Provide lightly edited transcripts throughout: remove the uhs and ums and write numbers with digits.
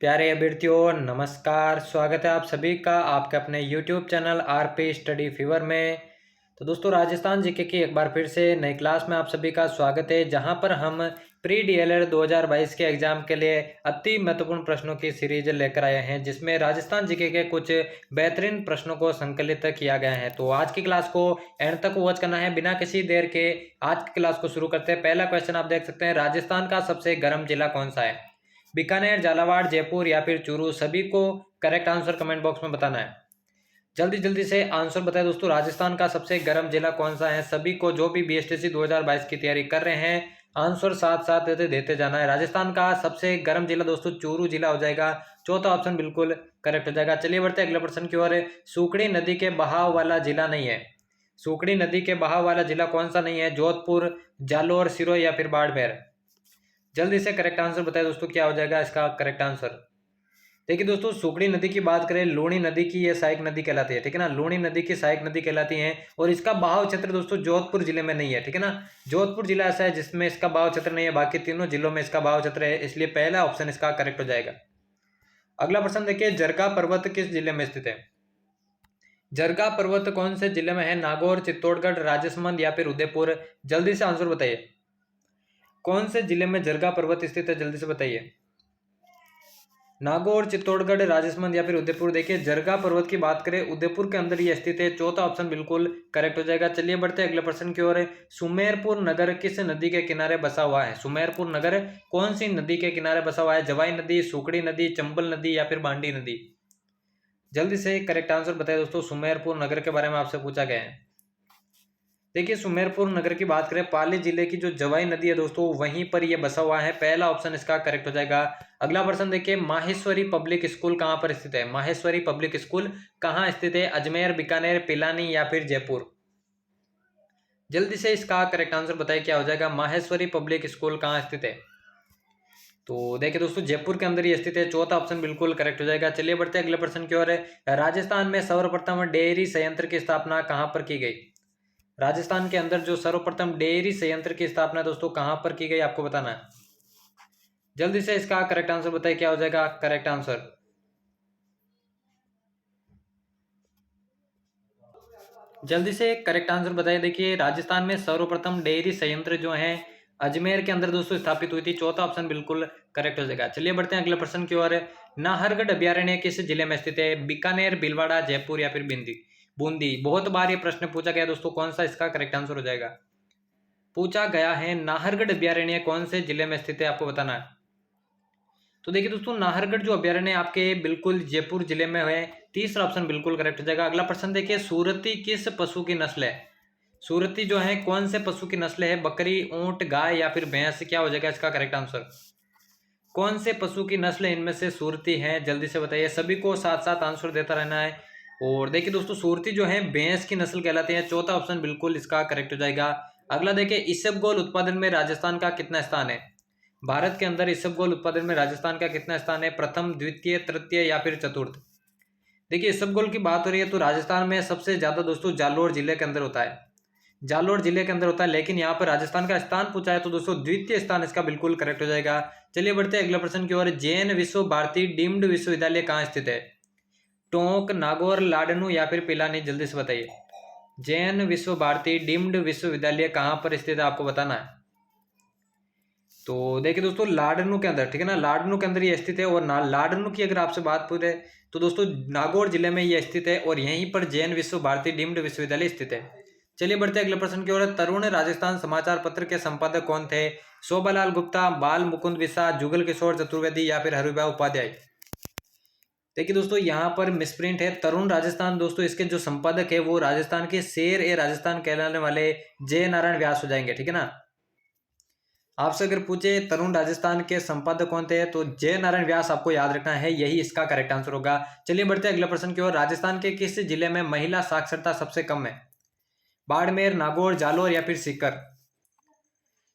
प्यारे अभ्यर्थियों नमस्कार। स्वागत है आप सभी का आपके अपने YouTube channel RP study fever में। तो दोस्तों राजस्थान जीके की एक बार फिर से नई क्लास में आप सभी का स्वागत है, जहां पर हम प्री डीएलएड 2022 के एग्जाम के लिए अति महत्वपूर्ण प्रश्नों की सीरीज लेकर आए हैं, जिसमें राजस्थान जीके के कुछ बेहतरीन प्रश्नों को संकलित किया गया है। तो आज की क्लास को एंड तक वॉच करना है। बिना किसी देर के आज की क्लास को शुरू करते हैं। पहला क्वेश्चन आप देख सकते हैं, राजस्थान का सबसे गर्म जिला कौन सा है? बीकानेर, झालावाड़, जयपुर या फिर चूरू? सभी को करेक्ट आंसर कमेंट बॉक्स में बताना है। जल्दी जल्दी से आंसर बताएं दोस्तों, राजस्थान का सबसे गर्म जिला कौन सा है? सभी को जो भी बीएसटीसी 2022 की तैयारी कर रहे हैं आंसर साथ साथ देते जाना है। राजस्थान का सबसे गर्म जिला दोस्तों चूरू जिला हो जाएगा। चौथा ऑप्शन बिल्कुल करेक्ट हो जाएगा। चलिए बढ़ते अगले प्रश्न की ओर। सूखड़ी नदी के बहाव वाला जिला नहीं है। सूखड़ी नदी के बहाव वाला जिला कौन सा नहीं है? जोधपुर, जालोर, सिरोही या फिर बाड़मेर? जल्दी से करेक्ट आंसर बताएं दोस्तों, क्या हो जाएगा इसका करेक्ट आंसर? देखिए दोस्तों, सुकड़ी नदी की बात करें, लूणी नदी की ये सहायक नदी कहलाती है, ठीक है ना। लूणी नदी की सहायक नदी कहलाती है और इसका बहाव क्षेत्र दोस्तों जोधपुर जिले में नहीं है, ठीक है ना। जोधपुर जिला ऐसा है जिसमें इसका बहाव क्षेत्र नहीं है, बाकी तीनों जिलों में इसका बहाव क्षेत्र है, इसलिए पहला ऑप्शन इसका करेक्ट हो जाएगा। अगला प्रश्न देखिए, जरगा पर्वत किस जिले में स्थित है? जरगा पर्वत कौन से जिले में है? नागौर, चित्तौड़गढ़, राजसमंद या फिर उदयपुर? जल्दी से आंसर बताइए, कौन से जिले में जरगा पर्वत स्थित है? जल्दी से बताइए। नागौर, चित्तौड़गढ़, राजसमंद या फिर उदयपुर? देखिए जरगा पर्वत की बात करें उदयपुर के अंदर ये स्थित है। चौथा ऑप्शन बिल्कुल करेक्ट हो जाएगा। चलिए बढ़ते हैं अगले प्रश्न की ओर। सुमेरपुर नगर किस नदी के किनारे बसा हुआ है? सुमेरपुर नगर कौन सी नदी के किनारे बसा हुआ है? जवाई नदी, सुकड़ी नदी, चंबल नदी या फिर बांडी नदी? जल्दी से करेक्ट आंसर बताए दोस्तों, सुमेरपुर नगर के बारे में आपसे पूछा गया है। देखिए सुमेरपुर नगर की बात करें, पाली जिले की जो जवाई नदी है दोस्तों वहीं पर यह बसा हुआ है। पहला ऑप्शन इसका करेक्ट हो जाएगा। अगला प्रश्न देखिए, माहेश्वरी पब्लिक स्कूल कहां पर स्थित है? माहेश्वरी पब्लिक स्कूल कहां स्थित है? अजमेर, बीकानेर, पिलानी या फिर जयपुर? जल्दी से इसका करेक्ट आंसर बताइए, क्या हो जाएगा? माहेश्वरी पब्लिक स्कूल कहां स्थित है? तो देखिए दोस्तों जयपुर के अंदर ही स्थित है। चौथा ऑप्शन बिल्कुल करेक्ट हो जाएगा। चलिए बढ़ते हैं अगले प्रश्न की ओर। राजस्थान में सर्वप्रथम डेयरी संयंत्र की स्थापना कहां पर की गई? राजस्थान के अंदर जो सर्वप्रथम डेयरी संयंत्र की स्थापना दोस्तों कहां पर की गई, आपको बताना है। जल्दी से इसका करेक्ट आंसर बताइए, क्या हो जाएगा करेक्ट आंसर? जल्दी से करेक्ट आंसर बताइए। देखिए राजस्थान में सर्वप्रथम डेयरी संयंत्र जो है अजमेर के अंदर दोस्तों स्थापित हुई थी। चौथा ऑप्शन बिल्कुल करेक्ट हो जाएगा। चलिए बढ़ते हैं अगले प्रश्न की ओर। नाहरगढ़ अभ्यारण्य किस जिले में स्थित है? बीकानेर, भीलवाड़ा, जयपुर या फिर बूंदी? बहुत बार ये प्रश्न पूछा गया दोस्तों, कौन सा इसका करेक्ट आंसर हो जाएगा? पूछा गया है नाहरगढ़ अभ्यारण्य कौन से जिले में स्थित है, आपको बताना है। तो देखिए दोस्तों नाहरगढ़ जो अभ्यारण्य आपके बिल्कुल जयपुर जिले में है। तीसरा ऑप्शन बिल्कुल करेक्ट हो जाएगा। अगला प्रश्न देखिए, सूरती किस पशु की नस्ल है? सूरती जो है कौन से पशु की नस्ल है? बकरी, ऊंट, गाय या फिर भैंस? क्या हो जाएगा इसका करेक्ट आंसर? कौन से पशु की नस्ल इनमें से सूरती है? जल्दी से बताइए, सभी को साथ साथ आंसर देता रहना है। और देखिए दोस्तों सूरती जो है भैंस की नस्ल कहलाती है। चौथा ऑप्शन बिल्कुल इसका करेक्ट हो जाएगा। अगला देखिए, इसबगोल उत्पादन में राजस्थान का कितना स्थान है? भारत के अंदर इसबगोल उत्पादन में राजस्थान का कितना स्थान है? प्रथम, द्वितीय, तृतीय या फिर चतुर्थ? देखिए इसबगोल की बात हो रही है तो राजस्थान में सबसे ज्यादा दोस्तों जालोर जिले के अंदर होता है। जालोर जिले के अंदर होता है, लेकिन यहाँ पर राजस्थान का स्थान पूछा है तो दोस्तों द्वितीय स्थान इसका बिल्कुल करेक्ट हो जाएगा। चलिए बढ़ते हैं अगले प्रश्न की ओर। जैन विश्व भारती डीम्ड विश्वविद्यालय कहाँ स्थित है? टोंक, नागौर, लाडनू या फिर पिलानी? जल्दी से बताइए। जैन विश्व भारती डीम्ड विश्वविद्यालय कहाँ पर स्थित है, आपको बताना है। तो देखिए दोस्तों लाडनू के अंदर, ठीक है ना, लाडनू के अंदर ये स्थित है। और लाडनू की अगर आपसे बात पूछे तो दोस्तों नागौर जिले में ये स्थित है और यहीं पर जैन विश्व भारती डीम्ड विश्वविद्यालय स्थित है। चलिए बढ़ते अगले प्रश्न की ओर। तरुण राजस्थान समाचार पत्र के संपादक कौन थे? शोभालाल गुप्ता, बाल मुकुंद विसा, जुगल किशोर चतुर्वेदी या फिर हरिभाई उपाध्याय? देखिए दोस्तों यहाँ पर मिसप्रिंट है। तरुण राजस्थान दोस्तों इसके जो संपादक है वो राजस्थान के शेर ए राजस्थान कहलाने वाले जय नारायण व्यास हो जाएंगे, ठीक है ना। आपसे अगर पूछे तरुण राजस्थान के संपादक कौन थे तो जय नारायण व्यास आपको याद रखना है, यही इसका करेक्ट आंसर होगा। चलिए बढ़ते अगले प्रश्न की ओर। राजस्थान के किस जिले में महिला साक्षरता सबसे कम है? बाड़मेर, नागौर, जालोर या फिर सीकर?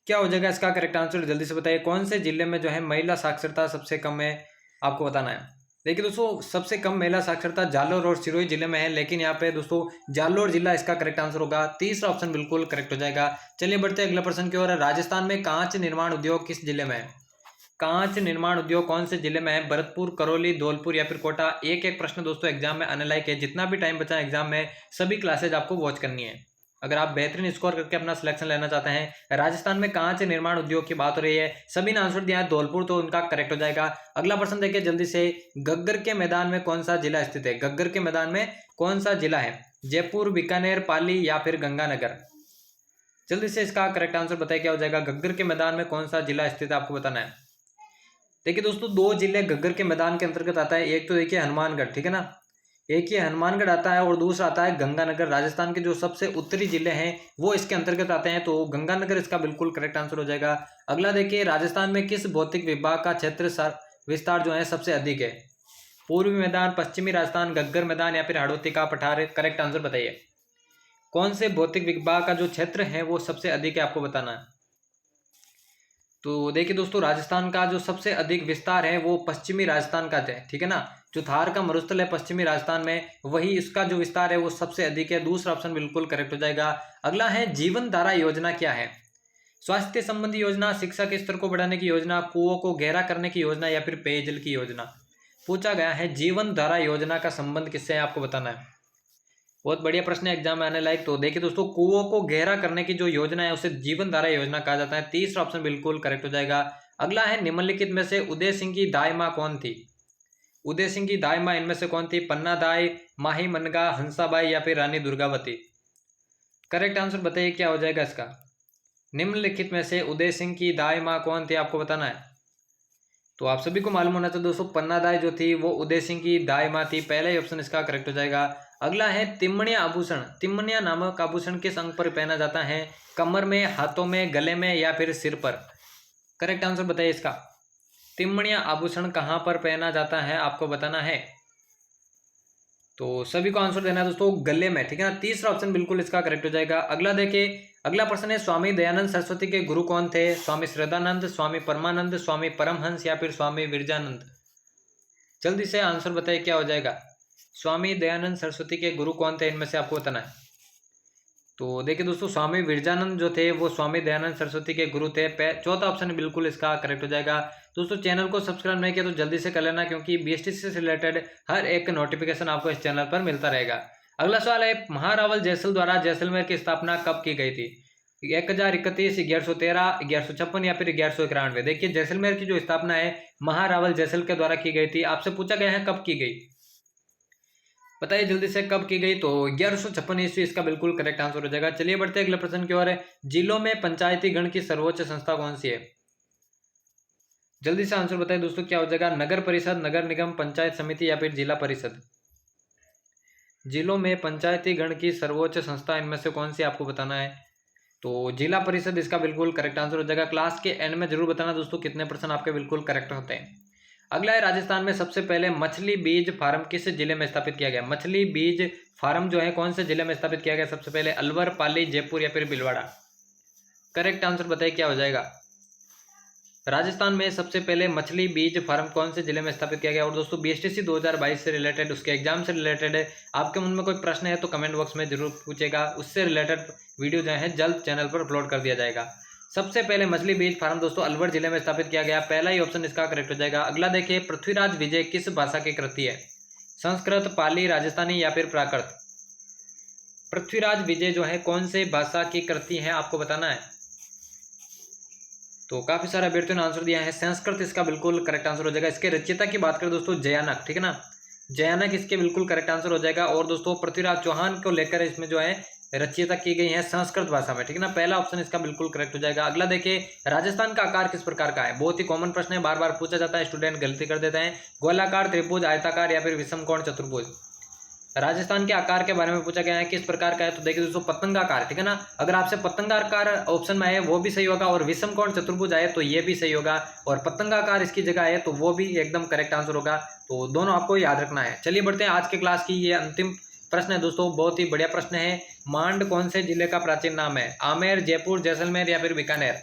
क्या हो जाएगा इसका करेक्ट आंसर? जल्दी से बताइए, कौन से जिले में जो है महिला साक्षरता सबसे कम है, आपको बताना है। देखिए दोस्तों सबसे कम महिला साक्षरता जालोर और सिरोही जिले में है, लेकिन यहाँ पे दोस्तों जालोर जिला इसका करेक्ट आंसर होगा। तीसरा ऑप्शन बिल्कुल करेक्ट हो जाएगा। चलिए बढ़ते अगले प्रश्न की ओर। राजस्थान में कांच निर्माण उद्योग किस जिले में है? कांच निर्माण उद्योग कौन से जिले में है? भरतपुर, करौली, धौलपुर या फिर कोटा। एक एक प्रश्न दोस्तों एग्जाम में आने लायक है। जितना भी टाइम बचा है एग्जाम में सभी क्लासेज आपको वॉच करनी है अगर आप बेहतरीन स्कोर करके अपना सिलेक्शन लेना चाहते हैं। राजस्थान में कांच निर्माण उद्योग की बात हो रही है, सभी ने आंसर दिया है धौलपुर, तो उनका करेक्ट हो जाएगा। अगला प्रश्न देखिए जल्दी से, गग्गर के मैदान में कौन सा जिला स्थित है? गग्गर के मैदान में कौन सा जिला है? जयपुर, बीकानेर, पाली या फिर गंगानगर। जल्दी से इसका करेक्ट आंसर बताइए क्या हो जाएगा। गग्गर के मैदान में कौन सा जिला स्थित है आपको बताना है। देखिए दोस्तों, दो जिले गग्गर के मैदान के अंतर्गत आता है। एक तो देखिए हनुमानगढ़, ठीक है ना, एक ये हनुमानगढ़ आता है और दूसरा आता है गंगानगर। राजस्थान के जो सबसे उत्तरी जिले हैं वो इसके अंतर्गत आते हैं, तो गंगानगर इसका बिल्कुल करेक्ट आंसर हो जाएगा। अगला देखिए, राजस्थान में किस भौतिक विभाग का क्षेत्र विस्तार जो है सबसे अधिक है? पूर्वी मैदान, पश्चिमी राजस्थान, गग्गर मैदान या फिर हाड़ौती का पठार। करेक्ट आंसर बताइए, कौन से भौतिक विभाग का जो क्षेत्र है वो सबसे अधिक है आपको बताना है। तो देखिए दोस्तों, राजस्थान का जो सबसे अधिक विस्तार है वो पश्चिमी राजस्थान का है, ठीक है ना। जो थार का मरुस्थल है पश्चिमी राजस्थान में, वही इसका जो विस्तार है वो सबसे अधिक है। दूसरा ऑप्शन बिल्कुल करेक्ट हो जाएगा। अगला है जीवन धारा योजना क्या है? स्वास्थ्य संबंधी योजना, शिक्षा के स्तर को बढ़ाने की योजना, कुओं को गहरा करने की योजना या फिर पेयजल की योजना। पूछा गया है जीवन धारा योजना का संबंध किससे है आपको बताना है। बहुत बढ़िया प्रश्न है, एग्जाम में आने लायक। तो देखिए दोस्तों, कुओं को गहरा करने की जो योजना है उसे जीवन धारा योजना कहा जाता है। तीसरा ऑप्शन बिल्कुल करेक्ट हो जाएगा। अगला है, निम्नलिखित में से उदय सिंह की दाई माँ कौन थी? उदय सिंह की दाई माँ इनमें से कौन थी? पन्ना दाई, माही मनगा, हंसाबाई या फिर रानी दुर्गावती। करेक्ट आंसर बताइए क्या हो जाएगा इसका। निम्नलिखित में से उदय सिंह की दाई माँ कौन थी आपको बताना है। तो आप सभी को मालूम होना चाहिए दोस्तों, पन्ना दाई जो थी वो उदय सिंह की दाई माँ थी। पहला ही ऑप्शन इसका करेक्ट हो जाएगा। अगला है, तिमणिया आभूषण। तिमणिया नामक आभूषण किस अंग पर पहना जाता है? कमर में, हाथों में, गले में या फिर सिर पर। करेक्ट आंसर बताइए इसका। तिमणिया आभूषण कहाँ पर पहना जाता है आपको बताना है। तो सभी को आंसर देना है दोस्तों, गले में, ठीक है ना। तीसरा ऑप्शन बिल्कुल इसका करेक्ट हो जाएगा। अगला देखिए, अगला प्रश्न है, स्वामी दयानंद सरस्वती के गुरु कौन थे? स्वामी श्रद्धानंद, स्वामी परमानंद, स्वामी परमहंस या फिर स्वामी विरजानंद। जल्दी से आंसर बताइए क्या हो जाएगा। स्वामी दयानंद सरस्वती के गुरु कौन थे इनमें से आपको बताना है। तो देखिए दोस्तों, स्वामी विरजानंद जो थे वो स्वामी दयानंद सरस्वती के गुरु थे। चौथा ऑप्शन बिल्कुल इसका करेक्ट हो जाएगा। दोस्तों, चैनल को सब्सक्राइब नहीं किया तो जल्दी से कर लेना, क्योंकि बीएसटीसी से रिलेटेड हर एक नोटिफिकेशन आपको इस चैनल पर मिलता रहेगा। अगला सवाल है, महारावल जैसल द्वारा जैसलमेर की स्थापना कब की गई थी? 1031, 1113, 1156 या फिर 1191। देखिए, जैसलमेर की जो स्थापना है महारावल जैसल के द्वारा की गई थी। आपसे पूछा गया है कब की गई, बताइए जल्दी से कब की गई। तो 1156 ईस्वी इसका बिल्कुल करेक्ट आंसर हो जाएगा। चलिए बढ़ते हैं अगले प्रश्न की ओर। जिलों में पंचायती गण की सर्वोच्च संस्था कौन सी है? जल्दी से आंसर बताइए दोस्तों क्या हो जाएगा। नगर परिषद, नगर निगम, पंचायत समिति या फिर जिला परिषद। जिलों में पंचायती गण की सर्वोच्च संस्था इनमें से कौन सी आपको बताना है। तो जिला परिषद इसका बिल्कुल करेक्ट आंसर हो जाएगा। क्लास के एंड में जरूर बताना दोस्तों कितने प्रश्न आपके बिल्कुल करेक्ट होते हैं। अगला है, राजस्थान में सबसे पहले मछली बीज फार्म किस जिले में स्थापित किया गया? मछली बीज फार्म जो है कौन से जिले में स्थापित किया गया सबसे पहले? अलवर, पाली, जयपुर या फिर भीलवाड़ा। करेक्ट आंसर बताइए क्या हो जाएगा। राजस्थान में सबसे पहले मछली बीज फार्म कौन से जिले में स्थापित किया गया। और दोस्तों, बीएसटीसी 2022 से रिलेटेड, उसके एग्जाम से रिलेटेड आपके मन में कोई प्रश्न है तो कमेंट बॉक्स में जरूर पूछेगा, उससे रिलेटेड वीडियो जो है जल्द चैनल पर अपलोड कर दिया जाएगा। सबसे पहले मछली बीज फार्म दोस्तों अलवर जिले में स्थापित किया गया। पहला ही ऑप्शन इसका करेक्ट हो जाएगा। अगला देखिए, पृथ्वीराज विजय किस भाषा की कृति है? संस्कृत, पाली, राजस्थानी या फिर प्राकृत। पृथ्वीराज विजय जो है कौन से भाषा की कृति है आपको बताना है। तो काफी सारे अभ्यर्थियों ने आंसर दिया है संस्कृत, इसका बिल्कुल करेक्ट आंसर हो जाएगा। इसके रचयिता की बात करें दोस्तों, जयानक, ठीक है ना, जयानक इसके बिल्कुल करेक्ट आंसर हो जाएगा। और दोस्तों, पृथ्वीराज चौहान को लेकर इसमें जो है रचयिता की गई है संस्कृत भाषा में, ठीक है ना। पहला ऑप्शन इसका बिल्कुल करेक्ट हो जाएगा। अगला देखिए, राजस्थान का आकार किस प्रकार का है? बहुत ही कॉमन प्रश्न है, बार बार पूछा जाता है, स्टूडेंट गलती कर देते हैं। गोलाकार, त्रिभुज, आयताकार या फिर विषमकोण, चतुर्भुज। राजस्थान के आकार के बारे में पूछा गया है किस प्रकार का है, तो देखिए दोस्तों पतंगाकार, ठीक है ना। अगर आपसे पतंगाकार ऑप्शन में आए वो भी सही होगा, और विषमकोण चतुर्भुज आए तो ये भी सही होगा, और पतंगाकार इसकी जगह है तो वो भी एकदम करेक्ट आंसर होगा। तो दोनों आपको याद रखना है। चलिए बढ़ते हैं आज के क्लास की, ये अंतिम प्रश्न है दोस्तों, बहुत ही बढ़िया प्रश्न है। मांड कौन से जिले का प्राचीन नाम है? आमेर, जयपुर, जैसलमेर या फिर बीकानेर।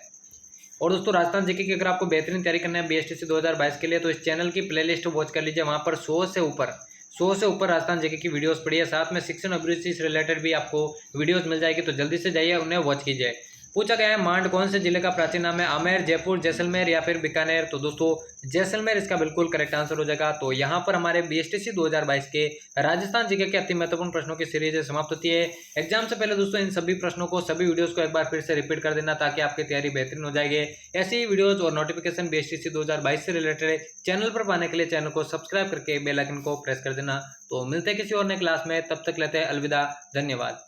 और दोस्तों, राजस्थान जीके की अगर आपको बेहतरीन तैयारी करना है बीएसटीसी 2022 के लिए, तो इस चैनल की प्लेलिस्ट वॉच कर लीजिए। वहाँ पर 100 से ऊपर राजस्थान जीके की वीडियोस पड़ी है। साथ में शिक्षण अभिरुचि से रिलेटेड भी आपको वीडियोस मिल जाएगी, तो जल्दी से जाइए उन्हें वॉच कीजिए। पूछा गया है मांड कौन से जिले का प्राचीन नाम है? आमेर, जयपुर, जैसलमेर या फिर बीकानेर। तो दोस्तों जैसलमेर इसका बिल्कुल करेक्ट आंसर हो जाएगा। तो यहाँ पर हमारे BSTC 2022 के राजस्थान जीके के अति महत्वपूर्ण प्रश्नों की सीरीज समाप्त होती है। एग्जाम से पहले दोस्तों इन सभी प्रश्नों को, सभी वीडियोस को एक बार फिर से रिपीट कर देना ताकि आपकी तैयारी बेहतरीन हो जाएगी। ऐसी ही वीडियोस और नोटिफिकेशन BSTC 2022 से रिलेटेड चैनल पर पाने के लिए चैनल को सब्सक्राइब करके बेल आइकन को प्रेस कर देना। तो मिलते हैं किसी और नए क्लास में, तब तक लेते हैं अलविदा, धन्यवाद।